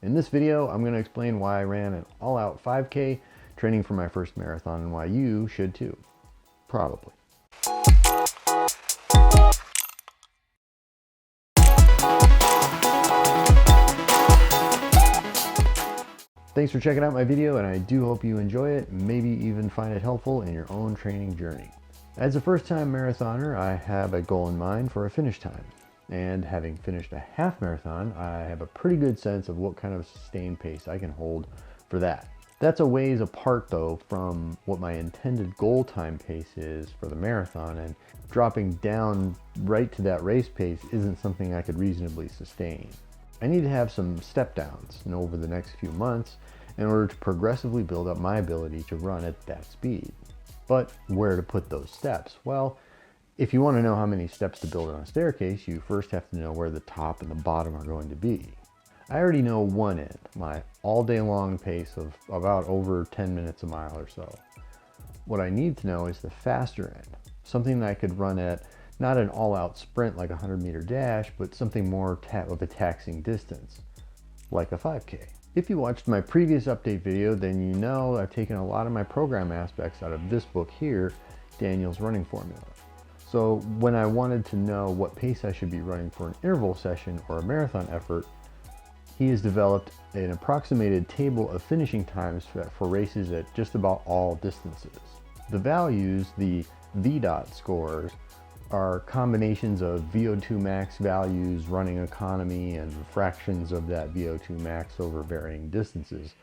In this video, I'm going to explain why I ran an all-out 5K training for my first marathon and why you should too. Probably. Thanks for checking out my video, and I do hope you enjoy it, maybe even find it helpful in your own training journey. As a first-time marathoner, I have a goal in mind for a finish time. And having finished a half marathon, I have a pretty good sense of what kind of sustained pace I can hold for that. That's a ways apart though from what my intended goal time pace is for the marathon, and dropping down right to that race pace isn't something I could reasonably sustain. I need to have some step downs over the next few months in order to progressively build up my ability to run at that speed. But where to put those steps? Well, if you want to know how many steps to build on a staircase, you first have to know where the top and the bottom are going to be. I already know one end, my all day long pace of about over 10 minutes a mile or so. What I need to know is the faster end, something that I could run at not an all-out sprint like a 100-meter dash, but something more of a taxing distance, like a 5K. If you watched my previous update video, then you know I've taken a lot of my program aspects out of this book here, Daniel's Running Formula. So when I wanted to know what pace I should be running for an interval session or a marathon effort, he has developed an approximated table of finishing times for races at just about all distances. The values, the VDOT scores, are combinations of VO2 max values, running economy, and fractions of that VO2 max over varying distances.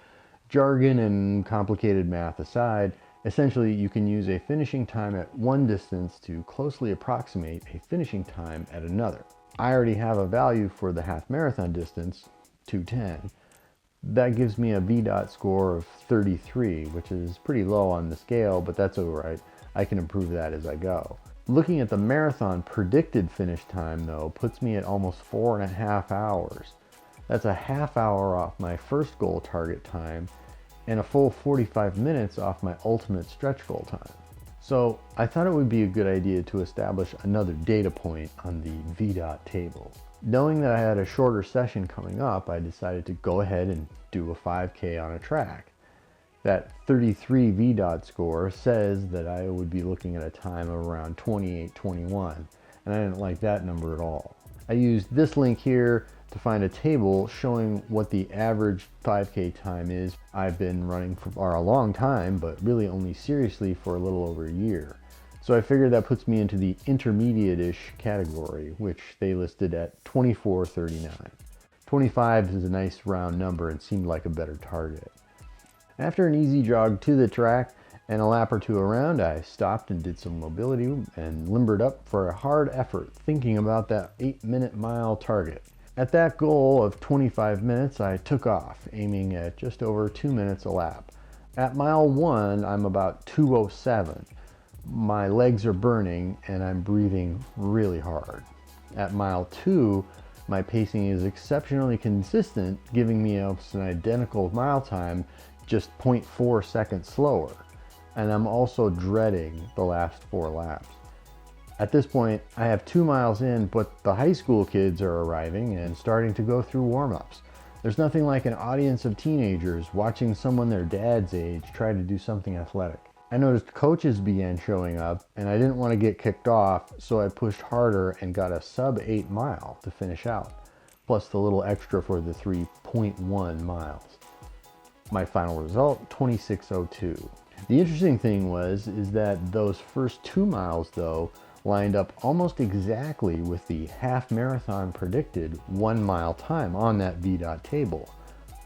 Jargon and complicated math aside, essentially, you can use a finishing time at one distance to closely approximate a finishing time at another. I already have a value for the half marathon distance, 2:10. That gives me a VDOT score of 33, which is pretty low on the scale, but that's all right. I can improve that as I go. Looking at the marathon predicted finish time, though, puts me at almost 4.5 hours. That's a half hour off my first goal target time, and a full 45 minutes off my ultimate stretch goal time. So I thought it would be a good idea to establish another data point on the VDOT table. Knowing that I had a shorter session coming up, I decided to go ahead and do a 5K on a track. That 33 VDOT score says that I would be looking at a time of around 28:21, and I didn't like that number at all. I used this link here to find a table showing what the average 5K time is. I've been running for a long time, but really only seriously for a little over a year. So I figured that puts me into the intermediate-ish category, which they listed at 24:39. 25 is a nice round number and seemed like a better target. After an easy jog to the track and a lap or two around, I stopped and did some mobility and limbered up for a hard effort, thinking about that 8-minute mile target. At that goal of 25 minutes, I took off, aiming at just over 2 minutes a lap. At mile 1, I'm about 2:07. My legs are burning and I'm breathing really hard. At mile 2, my pacing is exceptionally consistent, giving me an identical mile time, just 0.4 seconds slower. And I'm also dreading the last 4 laps. At this point, I have 2 miles in, but the high school kids are arriving and starting to go through warm-ups. There's nothing like an audience of teenagers watching someone their dad's age try to do something athletic. I noticed coaches began showing up, and I didn't want to get kicked off, so I pushed harder and got a sub-8 mile to finish out, plus the little extra for the 3.1 miles. My final result, 26:02. The interesting thing is that those first 2 miles, though, lined up almost exactly with the half marathon predicted 1 mile time on that VDOT table.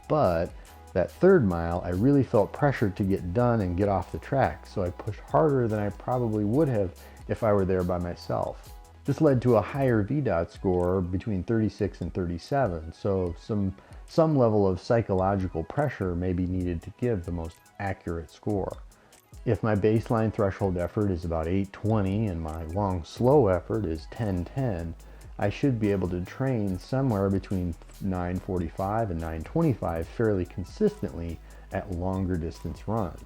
But that 3rd mile, I really felt pressured to get done and get off the track, so I pushed harder than I probably would have if I were there by myself. This led to a higher VDOT score between 36 and 37, so some level of psychological pressure may be needed to give the most accurate score. If my baseline threshold effort is about 8:20 and my long slow effort is 10:10, I should be able to train somewhere between 9:45 and 9:25 fairly consistently at longer distance runs,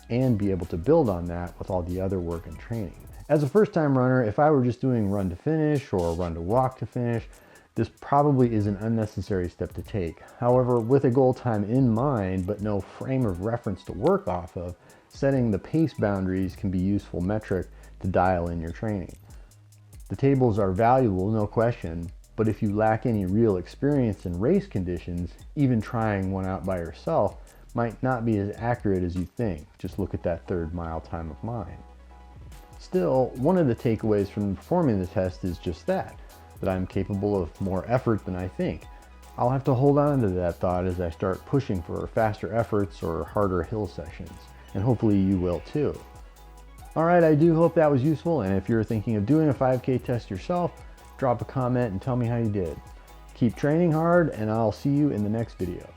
and be able to build on that with all the other work and training. As a first-time runner, if I were just doing run to finish or run to walk to finish, this probably is an unnecessary step to take. However, with a goal time in mind, but no frame of reference to work off of, setting the pace boundaries can be a useful metric to dial in your training. The tables are valuable, no question, but if you lack any real experience in race conditions, even trying one out by yourself might not be as accurate as you think. Just look at that 3rd mile time of mine. Still, one of the takeaways from performing the test is just that I'm capable of more effort than I think. I'll have to hold on to that thought as I start pushing for faster efforts or harder hill sessions, and hopefully you will too. Alright, I do hope that was useful, and if you're thinking of doing a 5K test yourself, drop a comment and tell me how you did. Keep training hard, and I'll see you in the next video.